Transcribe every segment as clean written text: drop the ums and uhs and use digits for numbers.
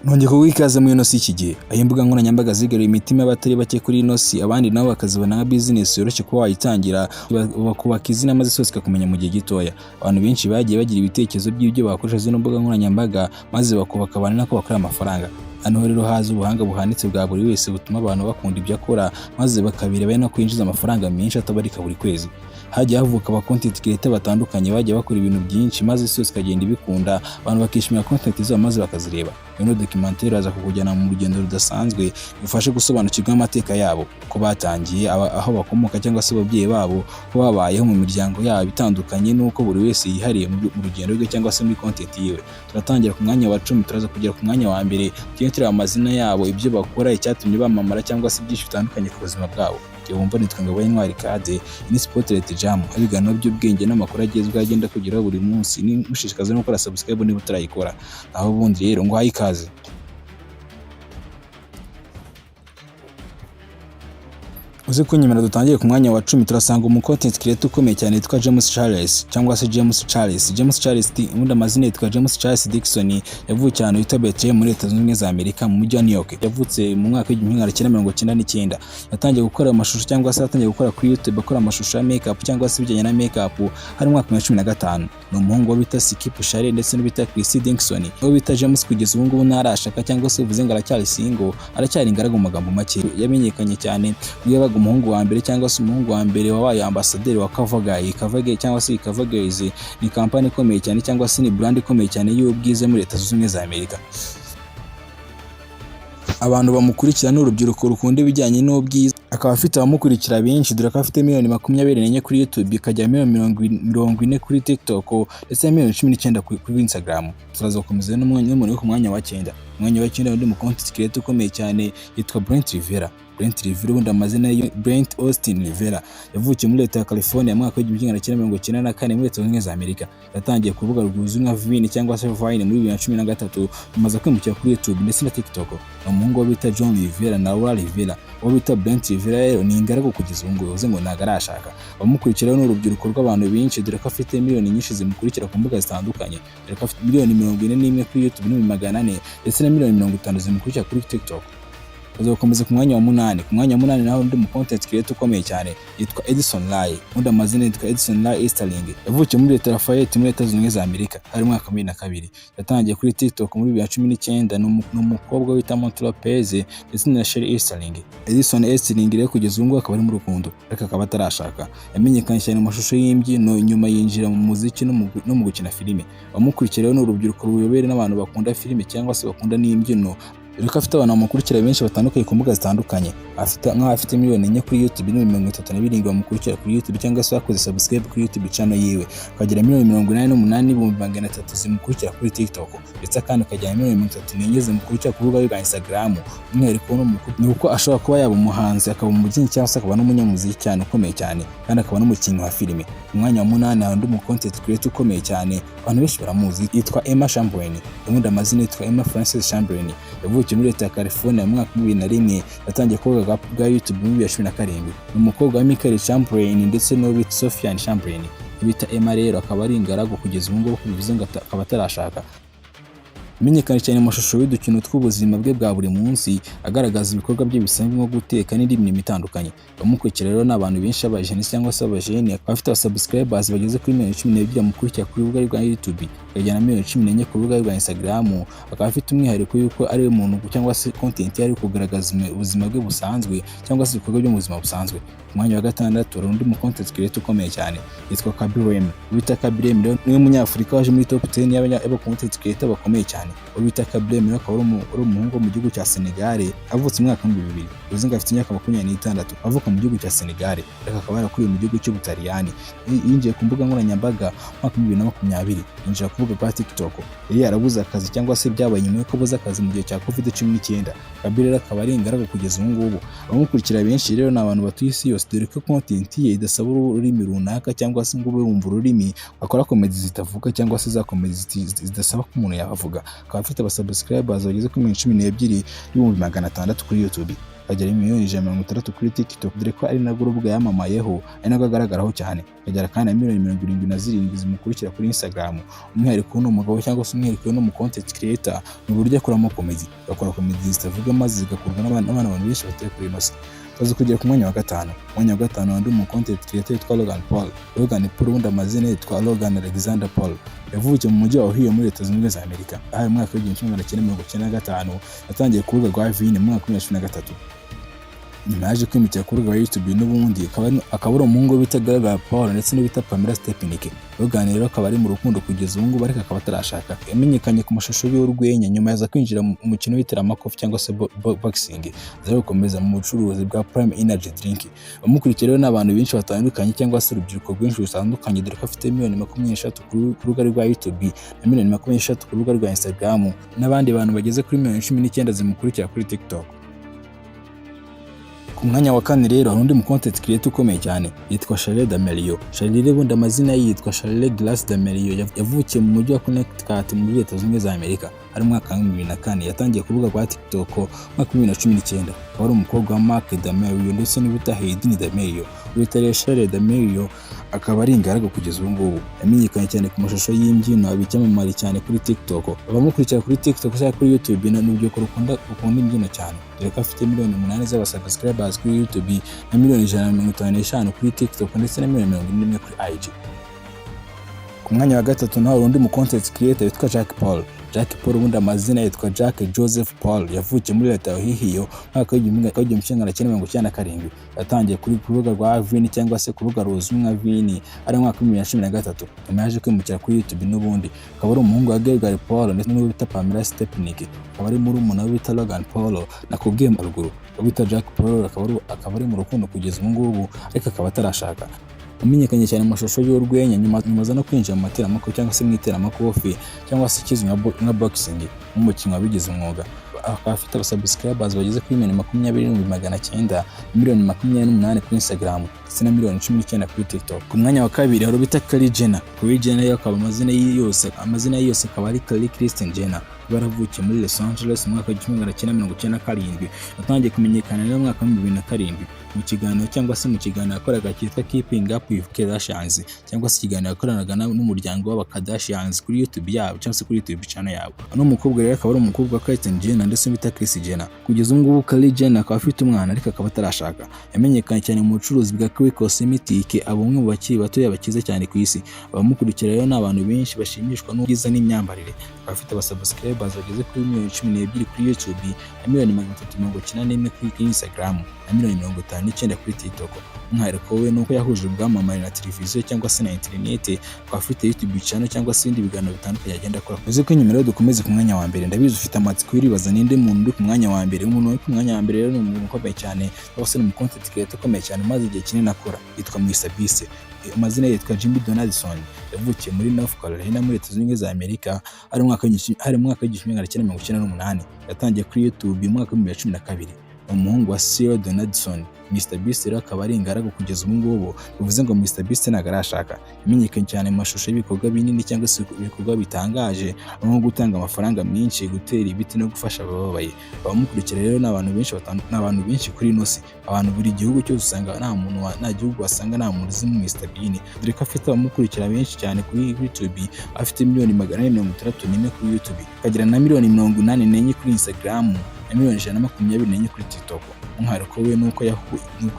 Nongeye kuguha ikaze muri ino si iki gihe aho imbuga nkoranyambaga zigaruye imitima y'abatari bake kuri ino si, abandi nabo bakazibona nka business yoroshye kuba wayitangira, bakubaka izina maze sose ikakumenya mu gihe gitoya. Abantu benshi bagiye bagira ibitekerezo by'ibyo bakoresha zino mbuga nkoranyambaga maze bakubaka abantu nako bakora amafaranga. Hano rero haza ubuhanga buhanitse bwa buri wese butuma abantu bakunda ibyo akora maze bakabira bari no kwinjiza amafaranga menshi atabarika buri kwezi. Hagiye havuka aba content creator batandukanye bagiye bakora ibintu byinshi maze isi yose ikagenda ibikunda, abantu bakishimira content zabo maze bakazireba. Ino documentaire aza kukujyana mu rugendo rudasanzwe bifashe gusobanukirwa amateka yabo, ko batangiye, aho bakomoka cyangwa se ababyeyi babo, ko babayeho mu miryango yabo itandukanye n'uko buri wese yihariye mu rugendo rwe cyangwa se muri content yiwe. Turatangira ku mwanya wa 10 turaza kugera ku mwanya wa mbere, tugenda amazina yabo, ibyo bakora, icyatumye bamamara cyangwa se byinshi bitandukanye ku buzima bwabo. Wumva nitwa Ngabo Intwari Kade, ni Spotlight Jam, ibiganiro by'ubwenge n'amakuru agezweho agenda kugeraho buri munsi. Ni mushishikaze no gukora subscribe niba utarayikora. Aho ubundi rero ngo ikaze. Uzi ko nyuma dutangiye ku mwanya wa 10 turasanga umu content creator ukomeye cyane yitwa James Charles cyangwa se James Charles. James Charles undi amazina yitwa James Charles Dixon, yavukiye ahantu yitwa Bethlehem muri Leta Zunze Ubumwe za Amerika mu mujyi wa New York. Yavutse mu mwaka w'1999. Yatangiye gukora amashusho cyangwa se yatangiye gukora kuri YouTube, akora amashusho ya makeup cyangwa se ibijyanye na makeup hari mu mwaka wa 2015. Ni umuhungu wo bita Skip Share ndetse no bita Chris Dixon. Uwo bita James kugeza ubu ngubu ntarashaka cyangwa se uvuze ngo aracyari single, aracyari ingaragu mu magambo make. Yamenyekanye cyane ubwo umuhungu wa mbere cyangwa se umuhungu wa mbere wabaye ambasaderi wa Kavagay cyangwa se Kavagays. Ni kampani ikomeye cyane cyangwa se ni brand ikomeye cyane y'ubwiza muri Leta Zunze Ubumwe za Amerika. Abantu bamukurikira n'urubyiruko rukunda ibijyanye n'ubwiza, akaba afite abamukurikira benshi, dore ko afite miliyoni 24 kuri YouTube, ikajya miliyoni 40 kuri TikTok ndetse na miliyoni 19 kuri Instagram. Turaza gukomeza n'umuntu ku mwanya wa 9. Umwanya wa 9 undi mu content creator ukomeye cyane yitwa Brent Rivera. Brent Rivera undi amazina ye Brent Austin Rivera, yavukiye muri Leta ya California mu mwaka wa 1994 muri Leta Zunze Ubumwe za Amerika. Yatangiye ku rubuga rwuzwi nka Vine cyangwa se Vine muri 2013, amaze kwimukira kuri YouTube ndetse na TikTok. Umuhungu wo bita John Rivera na Laura Rivera. Uwo bita Brent Rivera rero ni ingaragu kugeza ubu ngubu, uze ngo ntago arashaka. Bamukurikira n'urubyiruko rw'abantu benshi, dore ko afite miliyoni nyinshi zimukurikira ku mbuga zitandukanye, dore ko afite miliyoni 41 kuri YouTube n'400 ndetse na miliyoni 50 zimukurikira kuri TikTok. Uzakomeza ku mwanya wa 8. Ku mwanya wa 8 naho undi mu content creator ukomeye cyane yitwa Edison Ray. Undi amazina yitwa Edison Ray Easterling. Yavukiye muri Leta ya Lafayette muri Leta Zunze Ubumwe za Amerika hari mu mwaka wa 2002. Yatangiye kuri TikTok muri 2019. N'umukobwa wita Monty Lopez ndetse na Sherry Easterling. Edison Easterling rero kugeza ubu akaba ari mu rukundo ariko akaba atarashaka. Yamenyekanye cyane mu mashusho y'imbyino, nyuma yinjira mu muziki no mu gukina filime. Bamukurikira rero n'urubyiruko ruyobere n'abantu bakunda filime cyangwa se bakunda n'imbyino. Reka afite abantu bamukurikira benshi batandukanye ku mbuga zitandukanye. Afite miliyoni 4 kuri YouTube n'ibihumbi 37 bamukurikira kuri YouTube cyangwa se bakoze subscribe kuri YouTube channel yiwe. Akagira miliyoni 88 n'ibihumbi 300 zimukurikira kuri TikTok, ndetse kandi akagira miliyoni 34 zimukurikira ku rubuga rwa Instagram. Umwihariko ni uko ashobora kuba yaba umuhanzi, akaba umubyinnyi cyangwa se akaba n'umunyamuziki cyane ukomeye cyane, kandi akaba n'umukinnyi wa filime. Umwanya wa 8 undi mu content creator ukomeye cyane abantu benshi baramuzi yitwa Emma Chamberlain. Ubundi amazina yitwa Emma Frances Chamberlain. Yavukiye muri Leta ya California mu mwaka wa 2001. Yatangiye kuvuga bwa YouTube muri 2017. Ni umukobwa wa Michael Chamberlain ndetse no bita Sofiane Chamberlain. Bita Emma rero akaba ari ingaragu kugeza ubu ngubu, bivuze ngo akaba atarashaka. Menyekanye cyane mu mashusho y'udukino tw'ubuzima bwe bwa buri munsi, agaragaza ibikorwa bye bisanzwe nko guteka n'indi mirimo itandukanye. Bamukurikira rero n'abantu benshi abajene cyangwa se abajene, afite subscribers bageze kuri miliyoni 12 bamukurikira kuri rubuga rwa YouTube, akajyana miliyoni 14 ku rubuga rwa Instagram. Akaba afite umwihariko yuko ari umuntu cyangwa se content yari kugaragaza ubuzima bwe busanzwe cyangwa se ibikorwa byo mu buzima busanzwe. Umwanya wa 6 undi mu content creator ukomeye cyane yitwa Kabirem. Ubita Kabirem rero ni umunyafurika waje muri top 10 y'aba content creator bakomeye cyane. Ubita Kabirem rero akaba ari umuhungu mu gihugu cya Senegal, avutse mu mwaka wa 2000. Uzinga afite imyaka 26, avuka mu gihugu cya Senegal, reka akaba yarakuriye mu gihugu cy'Ubutaliyani. Yinjiye ku mbuga nkoranyambaga mu mwaka wa 2020, yinjira ku rubuga rwa TikTok. Yari yarabuze akazi cyangwa se byabaye nyuma yo kubuza akazi mu gihe cya COVID-19. Kabirem akaba ari ingaragu kugeza ubu ngubu. Abamukurikira benshi rero n'abantu batuye isi yose, dore ko content ye idasaba ururimi runaka cyangwa se ngo ube wumva ururimi, akora comedy zitavuga cyangwa se za comedy zidasaba ko umuntu yavuga. Akaba afite abasubscribers bageze kuri 12 n'ibihumbi 600 kuri YouTube. akagera miliyoni 160 kuri TikTok, dore ko ari narwo rubuga yamamayeho, ari narwo agaragaraho cyane, akagera kandi na miliyoni 77 zimukurikira kuri Instagram. Umwihariko n'umugabo cyangwa se umwihariko no mu content creator ni uburyo akoramo comedy, akora comedy zitavuga maze zigakorwa n'abana benshi batuye kuri ino si. Tuzi kugera ku mwanya wa gatanu. Mwanya wa gatanu undi mu content creator yitwa Logan Paul. Logan Paul ubundi amazina yitwa Logan Alexander Paul. Yavukiye mu mujyi wa Ohio muri Leta Zunze Ubumwe za Amerika. Aha mu mwaka w'1995 yatangiye ku rubuga rwa Vine mu mwaka wa 2013. Nyuma yaje kwimikira ku rubuga rwa YouTube n'ubundi akaba ari umuhungu bita Logan Paul ndetse n'ubita Pamela Stepnick. Logan rero akaba ari mu rukundo kugeza ubu ngubu ariko akaba atarashaka. Yamenyekanye ku mashusho y'urwenya nyuma yaza kwinjira mu mukino w'iteramakofe cyangwa se boxing, aza gukomeza mu bucuruzi bwa Prime Energy Drink. Bamukurikira rero n'abantu benshi batandukanye cyangwa se urubyiruko rwinshi rutandukanye, dore ko afite miliyoni 23 ku rubuga rwa YouTube na miliyoni 23 ku rubuga rwa Instagram, n'abandi bantu bageze kuri miliyoni 19 zimukurikira kuri TikTok. Ku mwanya wa kane rero hari undi mu content creator ukomeye cyane yitwa Charles D'Amelio. Charles ubundi amazina yitwa Charles Grace D'Amelio, yavukiye mu mujyi wa Connecticut muri Leta Zunze Ubumwe za Amerika ari mwaka wa 2004. Yatangiye ku rubuga rwa TikTok mwaka wa 2019. Akaba ari umukobwa wa Mark D'Amelio ndetse n'ubita Hayden D'Amelio. Witwa Charles D'Amelio akaba ari ingaragu kugeza ubu ngubu. Yamenyekanye cyane ku mashusho y'imbyino, abicyamamare cyane kuri TikTok. Abamukurikira kuri TikTok cyangwa kuri YouTube n'urubyiruko rukunda imbyino cyane, dore ko afite miliyoni 8 z'abasubscribers kuri YouTube na miliyoni 155 kuri TikTok ndetse na miliyoni 41 kuri IG. Ku mwanya wa gatatu naho undi mu content creator witwa Jack Paul. Jack Paul ubundi amazina yitwa Jack Joseph Paul, yavukiye muri Leta ya Ohio mwaka wa 1997. Yatangiye kuri rubuga rwa Vine cyangwa se ku rubuga ruzwi nka Vine ari mwaka wa 2013. Nyuma yaje kwimukira kuri YouTube n'ubundi. Akaba ari umuhungu wa Gregory Paul ndetse n'ubita Pamela Stepnick. Akaba ari muri umuntu wita Logan Paul nakubwiye mu ruguru. Ubita Jack Paul akaba ari mu rukundo kugeza ubu ngubu ariko akaba atarashaka. Amenyekanye cyane mu mashusho y'urwenya nyuma zo no kwinjira mu materamakofe cyangwa se mu iteramakofe cyangwa se ikizwi nka boxing nk'umukinnyi wabigize umwuga. Akaba afite abasubscribers bageze kuri miliyoni 20,900, miliyoni 28 kuri Instagram ndetse na miliyoni 19 kuri TikTok. Ku mwanya wa kabiri hari ubita Kylie Jenner. Kylie Jenner yo akaba amazina yose akaba ari Kylie Kristen Jenner. Baravukiye muri Los Angeles mu mwaka wa 1997. Yatangiye kumenyekana mu mwaka wa 2007 mu kiganiro yakoraga cyitwa Keeping Up with Kardashians, cyangwa se ikiganiro yakoranaga n'umuryango w'aba Kardashians kuri YouTube yabo cyangwa se kuri YouTube channel yabo. Ano mukobwa rero akaba ari umukobwa wa Kylie Jenner ndetse bita Kris Jenner. Kugeza ubu ngubu Kylie Jenner akaba afite umwana ariko akaba atarashaka. Yamenyekanye cyane mu bucuruzi bwa cosmetic, abamwe mu bakiri batoya bakize cyane ku isi. Abamukurikira rero n'abantu benshi bashimishwa n'ubwiza n'imyambarire. Bafite abasubscribers bageze kuri miliyoni 12 kuri YouTube na miliyoni 391 kuri Instagram na miliyoni 59 kuri TikTok. Umwihariko we nuko yahuje ubwamamare na televiziyo cyangwa se na internet, akaba afite YouTube channel cyangwa se ibindi biganiro bitandukanye agenda akora. Uzi ko nyuma rero dukomeze ku mwanya wa mbere. Ndabizi ufite amatsiko uribaza ninde muntu uri ku mwanya wa mbere. Umuntu uri ku mwanya wa mbere rero ni umuntu ukomeye cyane, cyangwa se ni mu content creator ukomeye cyane maze igihe kinini akora, yitwa Mr Beast. Amazina yitwa Jimmy Donaldson. Yavukiye muri North Carolina muri Leta Zunze Ubumwe za Amerika ari mwaka wa 1998. Yatangiye kuri YouTube mu mwaka wa 2012. Umuhungu wa Cyril Donaldson. Mr Beast rero akaba ari ingaragu kugeza ubu ngubu, bivuze ngo Mr Beast ntabwo arashaka. Yamenyekanye cyane mu mashusho y'ibikorwa binini cyangwa se ibikorwa bitangaje, nko gutanga amafaranga menshi, gutera ibiti no gufasha abababaye. Abamukurikira rero n'abantu benshi kuri ino si. Abantu buri gihugu cyose usanga nta gihugu wasanga nta muntu uzi Mr Bean, dore ko afite abamukurikira benshi cyane kuri YouTube. Afite miliyoni 434 kuri YouTube, akagira na miliyoni 84 kuri Instagram na miliyoni 124 kuri TikTok. Umwihariko we nuko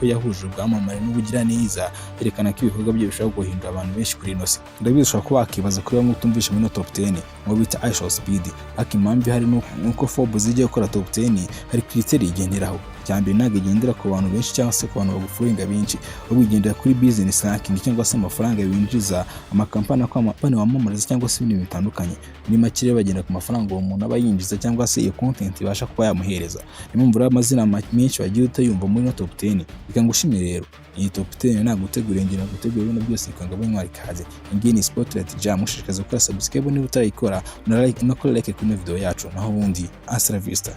yahuje ubwamamare n'ubugiraneza, yerekana ko ibikorwa bye bishobora guhindura abantu benshi kuri ino si. Ndabizi ushobora kuba wakibaza kuri bamwe utumvisha muri top 10 ngo bita iShowSpeed, ariko impamvu hari nuko Forbes igiye gukora top 10 hari criteria igenderaho. Cyambere ntabwo igendera ku bantu benshi cyangwa se ku bantu bagufuringa benshi, ahubwo igendera kuri business ranking cyangwa se amafaranga winjiza, amakampani wamamariza cyangwa se ibintu bitandukanye. Muri make rero bagenda ku mafaranga uwo muntu aba yinjiza cyangwa se iyo content ibasha kuba yamuhereza. Impamvu rero amazina menshi wagiye utayumva muri top 10 bikangushimira rero. Iyi top 10 ntabwo utegura ngena gutegura ibintu byose ikanga bintwara ikaze. Ingiye ni Spotlight Jam, mushishikaza gukora subscribe niba utarayikora, na like kuri video yacu, naho ubundi Astra Vista.